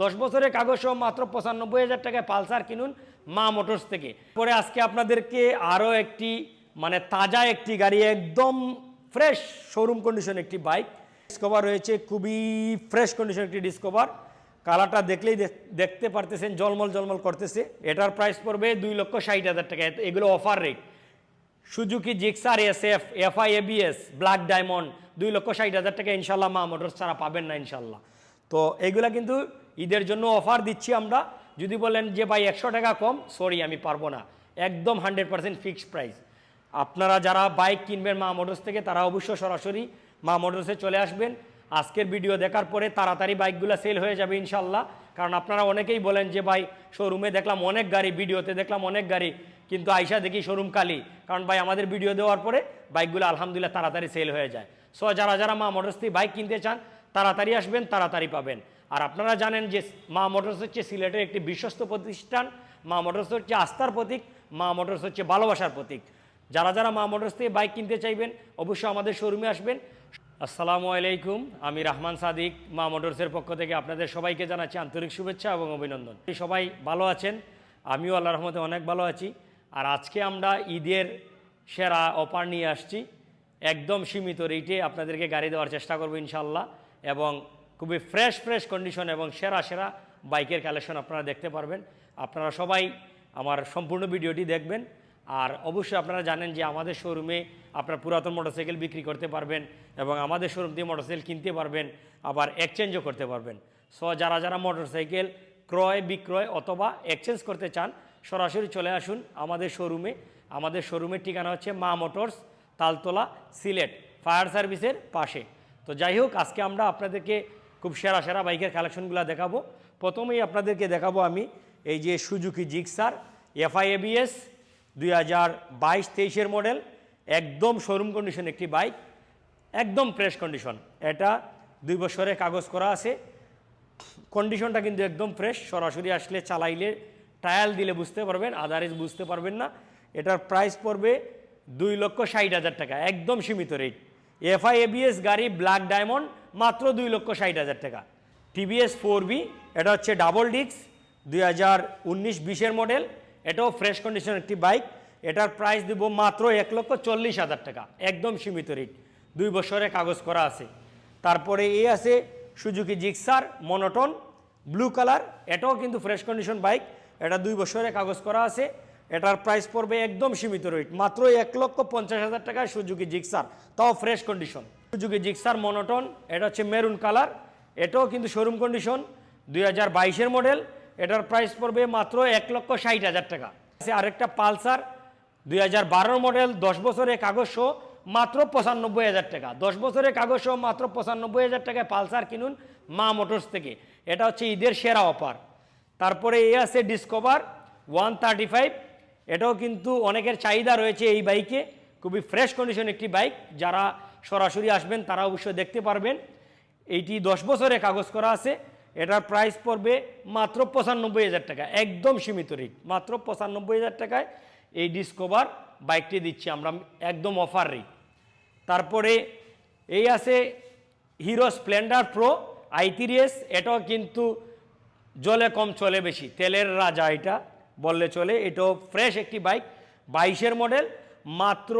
10 বছরের কাগজ সহ মাত্র 95,000 টাকায় পালসার কিনুন মা মোটরস থেকে। পরে আজকে আপনাদেরকে আরও একটি মানে তাজা একটি গাড়ি, একদম ফ্রেশ শোরুম কন্ডিশন একটি বাইক ডিসকভার রয়েছে, খুবই ফ্রেশ কন্ডিশন একটি ডিসকভার। কালারটা দেখলেই দেখতে পারতেছেন জলমল জলমল করতেছে। এটার প্রাইস পড়বে 2,60,000 টাকা। এগুলো offer rate. Suzuki Gixxer SF FI ABS black diamond 2,60,000 টাকা ইনশাল্লাহ মা মোটরস ছাড়া পাবেন না ইনশাল্লাহ। তো এগুলা কিন্তু ঈদের জন্য অফার দিচ্ছি আমরা। যদি বলেন যে ভাই 100 টাকা কম, সরি আমি পারবো না, একদম 100% ফিক্সড প্রাইস। আপনারা যারা বাইক কিনবেন মা মোটরস থেকে তারা অবশ্যই সরাসরি মা মোটরসে চলে আসবেন। আজকের ভিডিও দেখার পরে তাড়াতাড়ি বাইকগুলো সেল হয়ে যাবে ইনশাল্লাহ। কারণ আপনারা অনেকেই বলেন যে ভাই শোরুমে দেখলাম অনেক গাড়ি, ভিডিওতে দেখলাম অনেক গাড়ি, কিন্তু আইসা দেখি শোরুম খালি। কারণ ভাই আমাদের ভিডিও দেওয়ার পরে বাইকগুলো আলহামদুলিল্লাহ তাড়াতাড়ি সেল হয়ে যায়। সো যারা যারা মা মোটরস থেকে বাইক কিনতে চান তাড়াতাড়ি আসবেন, তাড়াতাড়ি পাবেন। আর আপনারা জানেন যে মা মোটরস হচ্ছে সিলেটের একটি বিশ্বস্ত প্রতিষ্ঠান। মা মোটরস হচ্ছে আস্থার প্রতীক, মা মোটরস হচ্ছে ভালোবাসার প্রতীক। যারা যারা মা মোটরস থেকে বাইক কিনতে চাইবেন অবশ্যই আমাদের শোরুমে আসবেন। আসসালামু আলাইকুম, আমি রহমান সাদিক মা মোটরসের পক্ষ থেকে আপনাদের সবাইকে জানাচ্ছি আন্তরিক শুভেচ্ছা এবং অভিনন্দন। সবাই ভালো আছেন, আমিও আল্লাহর রহমতে অনেক ভালো আছি। আর আজকে আমরা ঈদের সেরা অফার নিয়ে আসছি, একদম সীমিত রেটে আপনাদেরকে গাড়ি দেওয়ার চেষ্টা করবো ইনশাল্লাহ। এবং খুবই ফ্রেশ কন্ডিশন এবং সেরা বাইকের কালেকশন আপনারা দেখতে পারবেন। আপনারা সবাই আমার সম্পূর্ণ ভিডিওটি দেখবেন। আর অবশ্যই আপনারা জানেন যে আমাদের শোরুমে আপনারা পুরাতন মোটরসাইকেল বিক্রি করতে পারবেন এবং আমাদের শোরুম দিয়ে মোটরসাইকেল কিনতে পারবেন, আবার এক্সচেঞ্জও করতে পারবেন। সো যারা যারা মোটরসাইকেল ক্রয় বিক্রয় অথবা এক্সচেঞ্জ করতে চান সরাসরি চলে আসুন আমাদের শোরুমে। আমাদের শোরুমের ঠিকানা হচ্ছে মা মোটরস, তালতলা, সিলেট ফায়ার সার্ভিসের পাশে। তো যাই হোক, আজকে আমরা আপনাদেরকে খুব সেরা বাইকের কালেকশনগুলো দেখাবো। প্রথমেই আপনাদেরকে দেখাবো আমি এই যে Suzuki Gixxer FI ABS 2022-23 model, একদম শোরুম কন্ডিশন একটি বাইক, একদম ফ্রেশ কন্ডিশন। এটা 2 বছরের কাগজ করা আছে। কন্ডিশনটা কিন্তু একদম ফ্রেশ। সরাসরি আসলে চালাইলে ট্রায়াল দিলে বুঝতে পারবেন, আদারওয়াইজ বুঝতে পারবেন না। এটার প্রাইস পড়বে 2,60,000 টাকা, একদম সীমিত রেট। FI ABS গাড়ি ব্ল্যাক ডায়মন্ড মাত্র 2,60,000 টাকা। TVS 4B, এটা হচ্ছে ডাবল ডিস্ক 2019-20 মডেল, এটাও ফ্রেশ কন্ডিশন একটি বাইক। এটার প্রাইস দিব মাত্র 1,40,000 টাকা, একদম সীমিত রেট। 2 বছরের কাগজ করা আছে। তারপরে এই আছে Suzuki Gixxer monotone blue colour, এটাও কিন্তু ফ্রেশ কন্ডিশন বাইক। এটা 2 বছরের কাগজ করা আছে। এটার প্রাইস পড়বে একদম সীমিত রেট, মাত্র 1,50,000 টাকায় সুজুকি জিক্সার, তাও fresh condition. Suzuki Gixxer monotone, এটা হচ্ছে মেরুন কালার, এটাও কিন্তু শোরুম কন্ডিশন 2022 মডেল। এটার প্রাইস পড়বে মাত্র 1,60,000 টাকা। আরেকটা পালসার 2012 মডেল 10 বছরের কাগজ সহ মাত্র 95,000 টাকা। 10 বছরের কাগজ সহ মাত্র 95,000 টাকায় পালসার কিনুন মা মোটরস থেকে। এটা হচ্ছে ঈদের সেরা অফার। তারপরে এই আছে ডিসকভার 135, এটাও কিন্তু অনেকের চাহিদা রয়েছে এই বাইকে, খুবই ফ্রেশ কন্ডিশন একটি বাইক। যারা সরাসরি আসবেন তারা অবশ্যই দেখতে পারবেন। এইটি 10 বছরের কাগজ করা আছে। এটার প্রাইস পড়বে মাত্র 95,000 টাকা, একদম সীমিত রেট। মাত্র 95,000 টাকায় এই ডিসকভার বাইকটি দিচ্ছি আমরা, একদম অফার রেট। তারপরে এই আছে হিরো স্প্লেন্ডার প্রো i30s, এটাও কিন্তু জলে কম চলে বেশি, তেলের রাজা এটা বললে চলে। এটাও ফ্রেশ একটি বাইক, 22 মডেল, মাত্র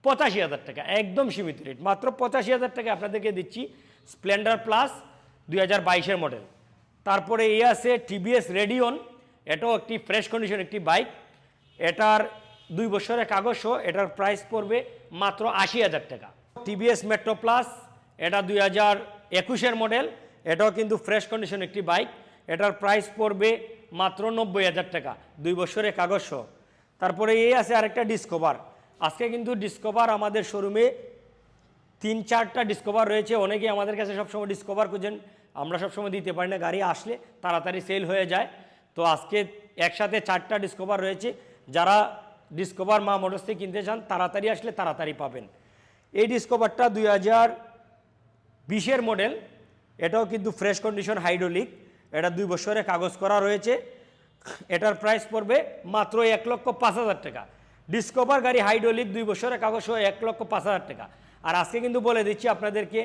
85,000 টাকা, একদম সীমিত রেট। মাত্র 85,000 টাকা আপনাদেরকে দিচ্ছি স্প্লেন্ডার প্লাস 2022 মডেল। তারপরে এই আছে TVS রেডিয়ন, এটাও একটি ফ্রেশ কন্ডিশন একটি বাইক। এটার 2 বছরের কাগজ সহ এটার প্রাইস পড়বে মাত্র 80,000 টাকা। TVS মেট্রো প্লাস, এটা 2021 মডেল, এটাও কিন্তু ফ্রেশ কন্ডিশন একটি বাইক। এটার প্রাইস পড়বে মাত্র 90,000 টাকা, 2 বছরের কাগজ সহ। তারপরে এই আছে আরেকটা ডিসকভার। আজকে কিন্তু ডিসকভার আমাদের শোরুমে 3-4টা ডিসকভার রয়েছে। অনেকেই আমাদের কাছে সবসময় ডিসকভার খুঁজেন, আমরা সবসময় দিতে পারি না, গাড়ি আসলে তাড়াতাড়ি সেল হয়ে যায়। তো আজকে একসাথে 4টা ডিসকভার রয়েছে। যারা ডিসকভার মা মোটরস থেকে কিনতে চান তাড়াতাড়ি আসলে তাড়াতাড়ি পাবেন। এই ডিসকভারটা 2020 মডেল, এটাও কিন্তু ফ্রেশ কন্ডিশন হাইড্রোলিক। এটা 2 বছরের কাগজ করা রয়েছে। এটার প্রাইস পড়বে মাত্র 1,05,000 টাকা। ডিসকভার গাড়ি হাইড্রোলিক 2 বছরের কাগজ সহ 1,05,000 টাকা। আর আজকে কিন্তু বলে দিচ্ছি আপনাদেরকে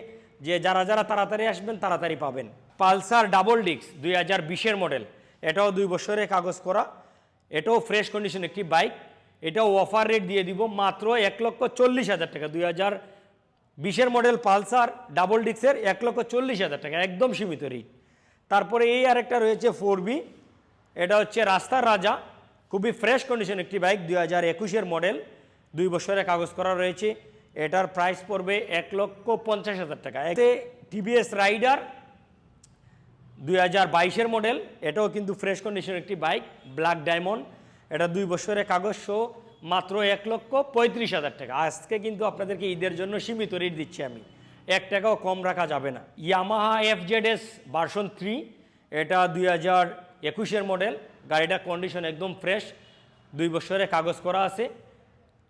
যে যারা যারা তাড়াতাড়ি আসবেন তাড়াতাড়ি পাবেন। পালসার ডাবল ডিস্ক 2020-এর মডেল, এটাও 2 বছরের কাগজ করা, এটাও ফ্রেশ কন্ডিশন একটি বাইক। এটাও অফার রেট দিয়ে দিব মাত্র 1,40,000 টাকা। 2020-এর মডেল পালসার ডাবল ডিস্কের 1,40,000 টাকা, একদম সীমিত রেট। তারপরে এই আরেকটা রয়েছে 4B, এটা হচ্ছে রাস্তার রাজা, খুবই ফ্রেশ কন্ডিশন একটি বাইক, 2021-এর মডেল, 2 বছরের কাগজ করা রয়েছে। এটার প্রাইস পড়বে 1,50,000 টাকা। এতে টিভিএস রাইডার 2022-এর মডেল, এটাও কিন্তু ফ্রেশ কন্ডিশন একটি বাইক, ব্ল্যাক ডায়মন্ড, এটা 2 বছরের কাগজ সহ মাত্র 1,35,000 টাকা। আজকে কিন্তু আপনাদেরকে ঈদের জন্য সীমিত রেট দিচ্ছি আমি, 1 টাকাও কম রাখা যাবে না। ইয়ামাহা FZS ভার্সন 3, এটা 2021-এর মডেল, গাড়িটার কন্ডিশন একদম ফ্রেশ, 2 বছরের কাগজ করা আছে।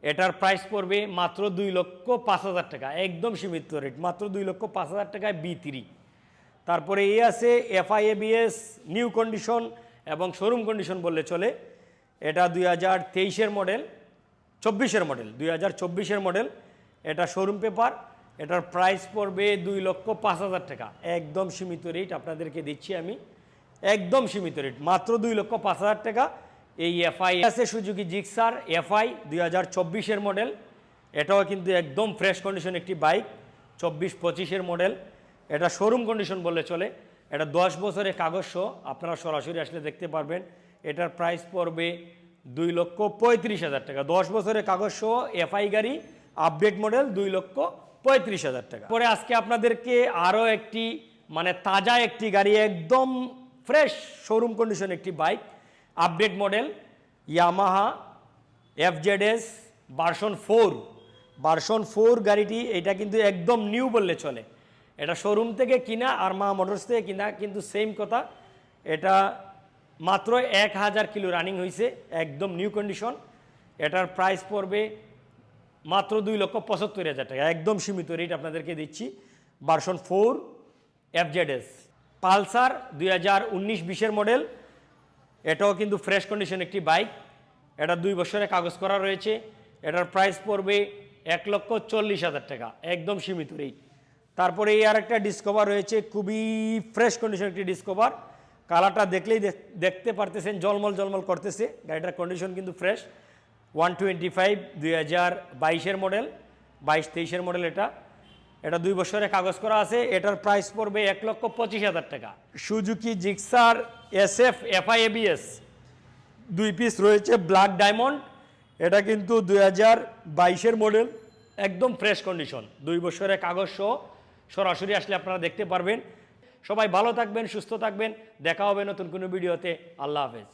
এটার প্রাইস পড়বে মাত্র 2,05,000 টাকা, একদম সীমিত রেট, মাত্র 2,05,000 টাকায় B3। তারপরে এই আছে FI-ABS নিউ কন্ডিশন এবং শোরুম কন্ডিশন বললে চলে, এটা 2023-এর মডেল, 24-এর মডেল, 2024-এর মডেল, এটা শোরুম পেপার। এটার প্রাইস পড়বে 2,05,000 টাকা, একদম সীমিত রেট আপনাদেরকে দিচ্ছি আমি, একদম সীমিত রেট, মাত্র 2,05,000 টাকা। এই FI আছে সুজুকি জিক্সার FI 2024-এর মডেল, এটাও কিন্তু একদম ফ্রেশ কন্ডিশন একটি বাইক, 24-25-এর মডেল, এটা শোরুম কন্ডিশন বললে চলে। এটা 10 বছরের কাগজ সহ, আপনারা সরাসরি আসলে দেখতে পারবেন। এটার প্রাইস পড়বে 2,35,000 টাকা, 10 বছরের কাগজ সহ FI গাড়ি, আপডেট মডেল, 2,35,000 টাকা। পরে আজকে আপনাদেরকে আরও একটি মানে তাজা একটি গাড়ি, একদম ফ্রেশ শোরুম কন্ডিশন একটি bike, update model, Yamaha FZS version 4 গাড়িটি, এটা কিন্তু একদম নিউ বললে চলে। এটা শোরুম থেকে কিনা আর মা মোটরস থেকে কিনা কিন্তু সেম কথা। এটা মাত্র 1,000 কিলো রানিং হয়েছে, একদম নিউ কন্ডিশন। এটার প্রাইস পড়বে মাত্র 2,75,000 টাকা, একদম সীমিত রেট আপনাদেরকে দিচ্ছি। Version 4 FZS। পালসার 2019-20-এর মডেল, এটাও কিন্তু ফ্রেশ কন্ডিশন একটি বাইক, এটা 2 বছরের কাগজ করা রয়েছে। এটার প্রাইস পড়বে 1,40,000 টাকা, একদম সীমিত রেট। তারপরে এই আরেকটা ডিসকভার রয়েছে, খুবই ফ্রেশ কন্ডিশন একটি ডিসকভার, কালারটা দেখলেই দেখতে পারতেছেন জলমল করতেছে, গাড়িটার কন্ডিশন কিন্তু ফ্রেশ। 125 2022-এর মডেল, 22-23-এর মডেল, এটা 2 বছরের কাগজ করা আছে। এটার প্রাইস পড়বে 1,25,000 টাকা। Suzuki Gixxer SF FI-ABS 2 piece রয়েছে, ব্ল্যাক ডায়মন্ড, এটা কিন্তু 2022-এর মডেল, একদম ফ্রেশ কন্ডিশন, 2 বছরের কাগজ সহ, সরাসরি আসলে আপনারা দেখতে পারবেন। সবাই ভালো থাকবেন, সুস্থ থাকবেন, দেখা হবে নতুন কোনো ভিডিওতে। আল্লাহ হাফেজ।